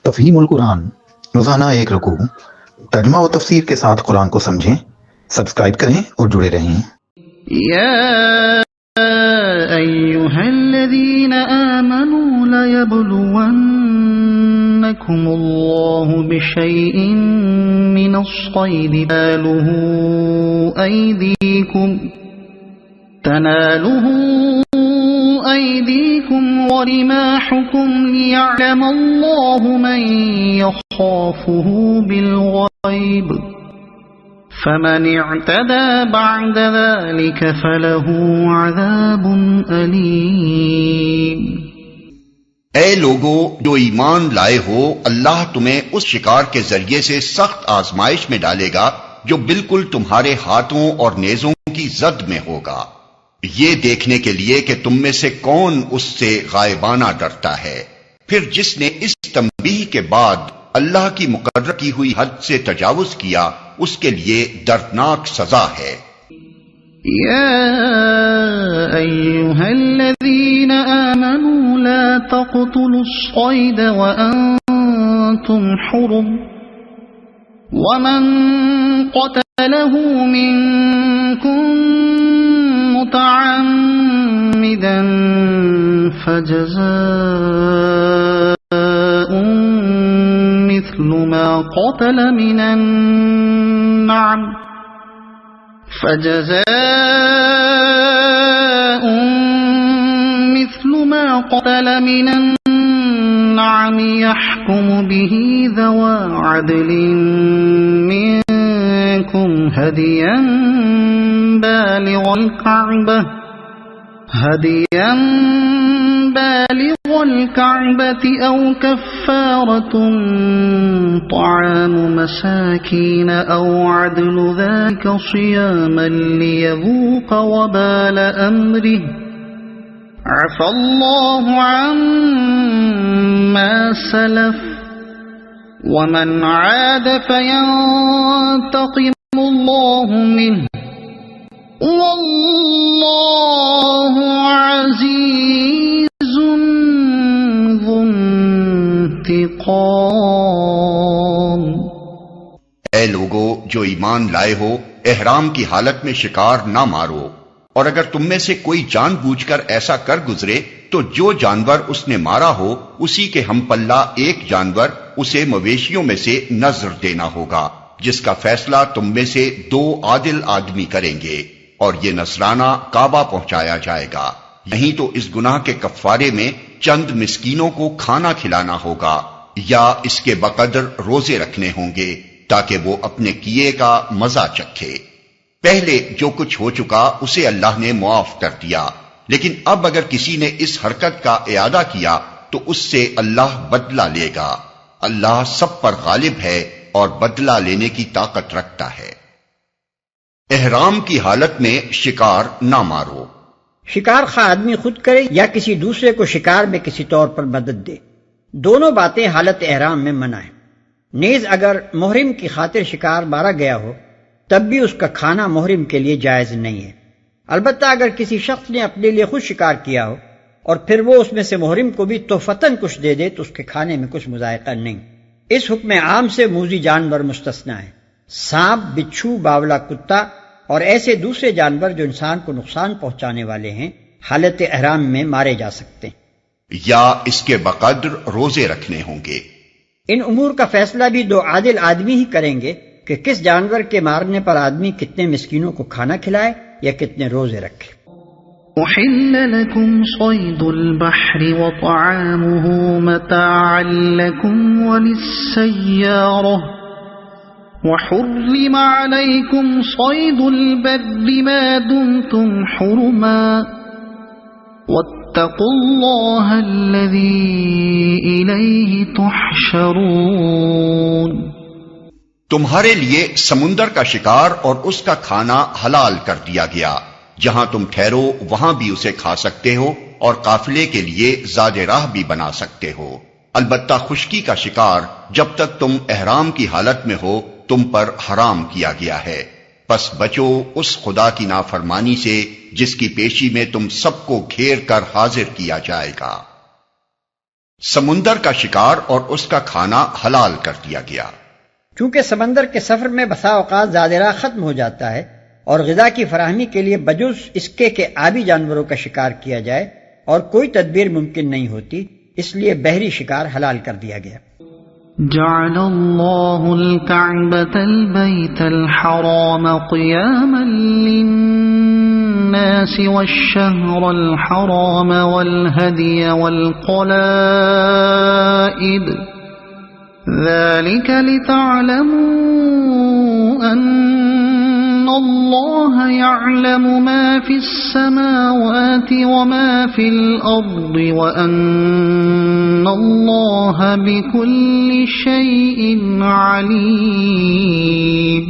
تفہیم القرآن روزانہ ایک رکوع ترجمہ و تفسیر کے ساتھ قرآن کو سمجھیں۔ سبسکرائب کریں اور جڑے رہیں۔ یا ایھا الذین آمنوا لیبلونکم اللہ بشیء من الصید تناله أيديكم ورماحكم ليعلم الله من يخافه بالغيب فمن اعتدى بعد ذلك فله عذاب أليم۔ اے لوگو جو ایمان لائے ہو، اللہ تمہیں اس شکار کے ذریعے سے سخت آزمائش میں ڈالے گا جو بالکل تمہارے ہاتھوں اور نیزوں کی زد میں ہوگا، یہ دیکھنے کے لیے کہ تم میں سے کون اس سے غائبانہ ڈرتا ہے۔ پھر جس نے اس تنبیہ کے بعد اللہ کی مقرر کی ہوئی حد سے تجاوز کیا، اس کے لیے دردناک سزا ہے۔ یا ایھا الذین آمنوا لا تقتلوا الصید وانتم حرم ومن قتله منکم متعمدا فجزاء مثل ما قتل من النعم يحكم به ذوى عدل منكم هديا بالغ الكعبة أو كفارة طعام مساكين أو عدل ذلك صياما ليذوق وبال أمره عفى الله عما سلف ومن عاد فينتقم الله منه واللہ عزیز ذو انتقام۔ اے لوگو جو ایمان لائے ہو، احرام کی حالت میں شکار نہ مارو، اور اگر تم میں سے کوئی جان بوجھ کر ایسا کر گزرے تو جو جانور اس نے مارا ہو اسی کے ہم پلہ ایک جانور اسے مویشیوں میں سے نذر دینا ہوگا، جس کا فیصلہ تم میں سے 2 عادل آدمی کریں گے، اور یہ نذرانہ کعبہ پہنچایا جائے گا۔ نہیں تو اس گناہ کے کفارے میں چند مسکینوں کو کھانا کھلانا ہوگا، یا اس کے بقدر روزے رکھنے ہوں گے تاکہ وہ اپنے کیے کا مزہ چکھے۔ پہلے جو کچھ ہو چکا اسے اللہ نے معاف کر دیا، لیکن اب اگر کسی نے اس حرکت کا اعادہ کیا تو اس سے اللہ بدلہ لے گا۔ اللہ سب پر غالب ہے اور بدلہ لینے کی طاقت رکھتا ہے۔ احرام کی حالت میں شکار نہ مارو۔ شکار خواہ آدمی خود کرے یا کسی دوسرے کو شکار میں کسی طور پر مدد دے، دونوں باتیں حالت احرام میں منع ہیں۔ نیز اگر محرم کی خاطر شکار مارا گیا ہو تب بھی اس کا کھانا محرم کے لیے جائز نہیں ہے، البتہ اگر کسی شخص نے اپنے لیے خود شکار کیا ہو اور پھر وہ اس میں سے محرم کو بھی تحفتاً کچھ دے دے تو اس کے کھانے میں کچھ مذائقہ نہیں۔ اس حکم عام سے موذی جانور مستثنیٰ ہے۔ سانپ، بچھو، باولا کتا اور ایسے دوسرے جانور جو انسان کو نقصان پہنچانے والے ہیں حالت احرام میں مارے جا سکتے ہیں، یا اس کے بقدر روزے رکھنے ہوں گے۔ ان امور کا فیصلہ بھی 2 عادل آدمی ہی کریں گے کہ کس جانور کے مارنے پر آدمی کتنے مسکینوں کو کھانا کھلائے یا کتنے روزے رکھے۔ أحل لكم صيد البحر وطعامه متاعا لكم وللسيارة وحرم عليكم صيد البر ما دمتم حرما واتقوا الله الذي إليه تحشرون۔ تمہارے لیے سمندر کا شکار اور اس کا کھانا حلال کر دیا گیا، جہاں تم ٹھہرو وہاں بھی اسے کھا سکتے ہو اور قافلے کے لیے زاد راہ بھی بنا سکتے ہو، البتہ خشکی کا شکار جب تک تم احرام کی حالت میں ہو تم پر حرام کیا گیا ہے۔ پس بچو اس خدا کی نافرمانی سے جس کی پیشی میں تم سب کو گھیر کر حاضر کیا جائے گا۔ سمندر کا شکار اور اس کا کھانا حلال کر دیا گیا۔ چونکہ سمندر کے سفر میں بسا اوقات زاد راہ ختم ہو جاتا ہے اور غذا کی فراہمی کے لیے بجز اس کے کہ آبی جانوروں کا شکار کیا جائے اور کوئی تدبیر ممکن نہیں ہوتی، اس لیے بحری شکار حلال کر دیا گیا۔ جعل اللہ الکعبۃ البیت الحرام قیاما للناس والشہر الحرام والہدی والقلائد ذلك لتعلموا ان اللہ يعلم ما في السماوات وما في الارض وان اللہ بكل شيء علیم۔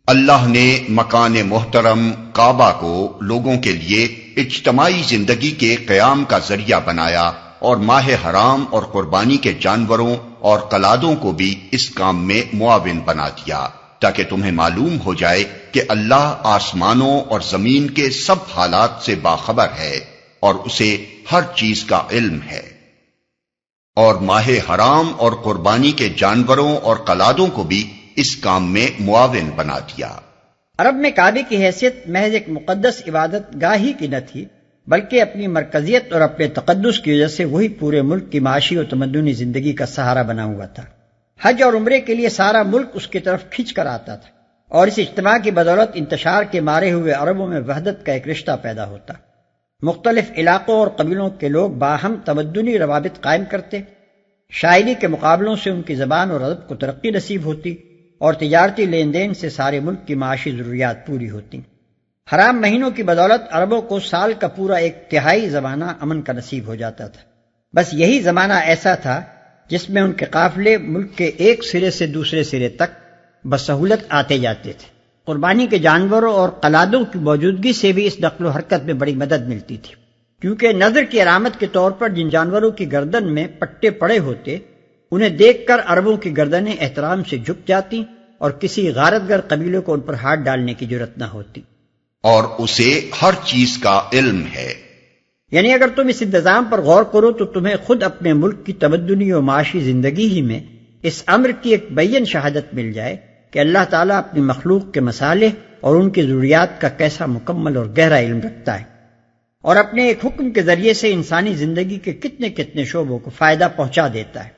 اللہ نے مکان محترم کعبہ کو لوگوں کے لیے اجتماعی زندگی کے قیام کا ذریعہ بنایا اور ماہ حرام اور قربانی کے جانوروں اور قلادوں کو بھی اس کام میں معاون بنا دیا تاکہ تمہیں معلوم ہو جائے کہ اللہ آسمانوں اور زمین کے سب حالات سے باخبر ہے اور اسے ہر چیز کا علم ہے، اور ماہ حرام اور قربانی کے جانوروں اور قلادوں کو بھی اس کام میں معاون بنا دیا۔ عرب میں کعبے کی حیثیت محض ایک مقدس عبادت گاہ ہی کی نہ تھی، بلکہ اپنی مرکزیت اور اپنے تقدس کی وجہ سے وہی پورے ملک کی معاشی اور تمدنی زندگی کا سہارا بنا ہوا تھا۔ حج اور عمرے کے لیے سارا ملک اس کی طرف کھینچ کر آتا تھا، اور اس اجتماع کی بدولت انتشار کے مارے ہوئے عربوں میں وحدت کا ایک رشتہ پیدا ہوتا۔ مختلف علاقوں اور قبیلوں کے لوگ باہم تمدنی روابط قائم کرتے، شاعری کے مقابلوں سے ان کی زبان اور ادب کو ترقی نصیب ہوتی، اور تجارتی لین دین سے سارے ملک کی معاشی ضروریات پوری ہوتی۔ حرام مہینوں کی بدولت عربوں کو سال کا پورا ایک تہائی زمانہ امن کا نصیب ہو جاتا تھا۔ بس یہی زمانہ ایسا تھا جس میں ان کے قافلے ملک کے ایک سرے سے دوسرے سرے تک بسہولت آتے جاتے تھے۔ قربانی کے جانوروں اور قلادوں کی موجودگی سے بھی اس نقل و حرکت میں بڑی مدد ملتی تھی، کیونکہ نظر کی علامت کے طور پر جن جانوروں کی گردن میں پٹے پڑے ہوتے، انہیں دیکھ کر عربوں کی گردنیں احترام سے جھک جاتی اور کسی غارت گر قبیلے کو ان پر ہاتھ ڈالنے کی جرأت نہ ہوتی۔ اور اسے ہر چیز کا علم ہے، یعنی اگر تم اس انتظام پر غور کرو تو تمہیں خود اپنے ملک کی تمدنی و معاشی زندگی ہی میں اس امر کی ایک بین شہادت مل جائے کہ اللہ تعالیٰ اپنی مخلوق کے مصالح اور ان کی ضروریات کا کیسا مکمل اور گہرا علم رکھتا ہے، اور اپنے ایک حکم کے ذریعے سے انسانی زندگی کے کتنے کتنے شعبوں کو فائدہ پہنچا دیتا ہے۔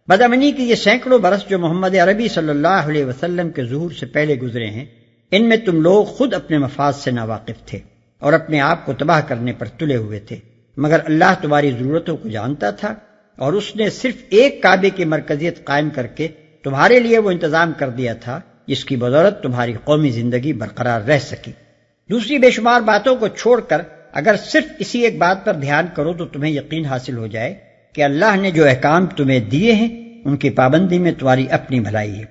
بدامنی کی یہ سینکڑوں برس جو محمد عربی صلی اللہ علیہ وسلم کے ظہور سے پہلے گزرے ہیں، ان میں تم لوگ خود اپنے مفاد سے ناواقف تھے اور اپنے آپ کو تباہ کرنے پر تلے ہوئے تھے، مگر اللہ تمہاری ضرورتوں کو جانتا تھا اور اس نے صرف ایک کعبے کی مرکزیت قائم کر کے تمہارے لیے وہ انتظام کر دیا تھا جس کی بدولت تمہاری قومی زندگی برقرار رہ سکی۔ دوسری بے شمار باتوں کو چھوڑ کر اگر صرف اسی ایک بات پر دھیان کرو تو تمہیں یقین حاصل ہو جائے کہ اللہ نے جو احکام تمہیں دیے ہیں ان کی پابندی میں تمہاری اپنی بھلائی ہے،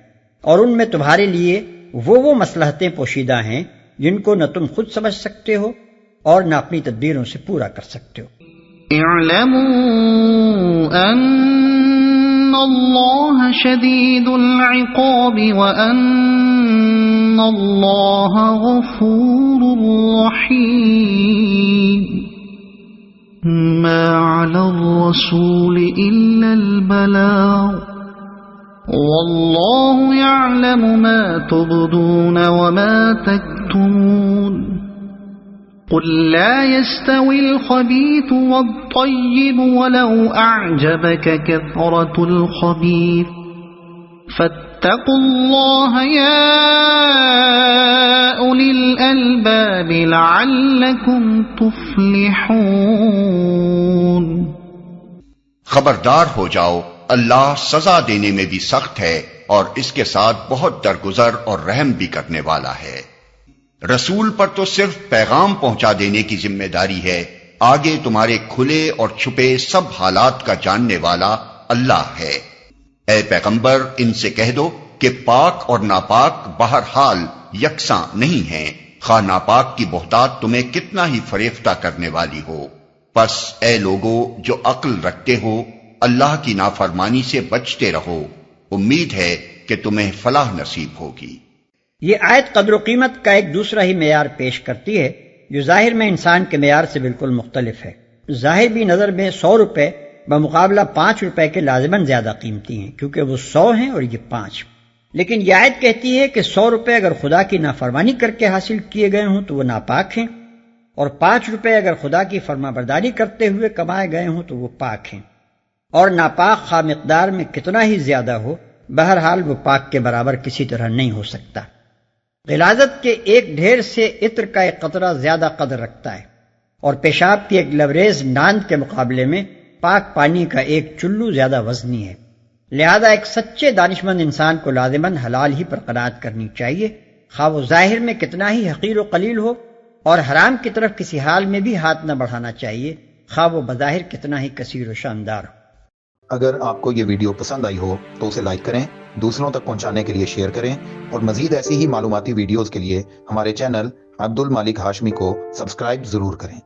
اور ان میں تمہارے لیے وہ مصلحتیں پوشیدہ ہیں جن کو نہ تم خود سمجھ سکتے ہو اور نہ اپنی تدبیروں سے پورا کر سکتے ہو۔ اعلموا ان اللہ شدید العقاب وان اللہ غفور رحیم۔ ما علی الرسول الا البلاغ واللہ یعلم ما تبدون وما تکتمون۔ قل لا يستوي الخبيث والطيب ولو أعجبك كثرة الخبيث فاتقوا الله يا أولي الألباب لعلكم تفلحون۔ خبردار ہو جاؤ، اللہ سزا دینے میں بھی سخت ہے اور اس کے ساتھ بہت درگزر اور رحم بھی کرنے والا ہے۔ رسول پر تو صرف پیغام پہنچا دینے کی ذمہ داری ہے، آگے تمہارے کھلے اور چھپے سب حالات کا جاننے والا اللہ ہے۔ اے پیغمبر، ان سے کہہ دو کہ پاک اور ناپاک بہرحال یکساں نہیں ہیں، خواہ ناپاک کی بہتات تمہیں کتنا ہی فریفتہ کرنے والی ہو۔ پس اے لوگو جو عقل رکھتے ہو، اللہ کی نافرمانی سے بچتے رہو، امید ہے کہ تمہیں فلاح نصیب ہوگی۔ یہ آیت قدر و قیمت کا ایک دوسرا ہی معیار پیش کرتی ہے جو ظاہر میں انسان کے معیار سے بالکل مختلف ہے۔ ظاہر بھی نظر میں 100 روپے بمقابلہ 5 روپے کے لازماً زیادہ قیمتی ہیں، کیونکہ وہ 100 ہیں اور یہ 5۔ لیکن یہ آیت کہتی ہے کہ 100 روپے اگر خدا کی نافرمانی کر کے حاصل کیے گئے ہوں تو وہ ناپاک ہیں، اور 5 روپے اگر خدا کی فرما برداری کرتے ہوئے کمائے گئے ہوں تو وہ پاک ہیں۔ اور ناپاک خواہ مقدار میں کتنا ہی زیادہ ہو، بہرحال وہ پاک کے برابر کسی طرح نہیں ہو سکتا۔ غلاظت کے ایک ڈھیر سے عطر کا ایک قطرہ زیادہ قدر رکھتا ہے، اور پیشاب کی ایک لبریز ناند کے مقابلے میں پاک پانی کا ایک چلو زیادہ وزنی ہے۔ لہذا ایک سچے دانشمند انسان کو لازماً حلال ہی پر قناعت کرنی چاہیے، خواہ وہ ظاہر میں کتنا ہی حقیر و قلیل ہو، اور حرام کی طرف کسی حال میں بھی ہاتھ نہ بڑھانا چاہیے، خواہ وہ بظاہر کتنا ہی کثیر و شاندار ہو۔ اگر آپ کو یہ ویڈیو پسند آئی ہو تو اسے لائک کریں، دوسروں تک پہنچانے کے لیے شیئر کریں، اور مزید ایسی ہی معلوماتی ویڈیوز کے لیے ہمارے چینل عبد المالک ہاشمی کو سبسکرائب ضرور کریں۔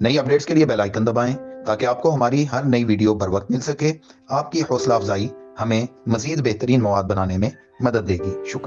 نئی اپڈیٹس کے لیے بیل آئیکن دبائیں تاکہ آپ کو ہماری ہر نئی ویڈیو بر وقت مل سکے۔ آپ کی حوصلہ افزائی ہمیں مزید بہترین مواد بنانے میں مدد دے گی۔ شکریہ۔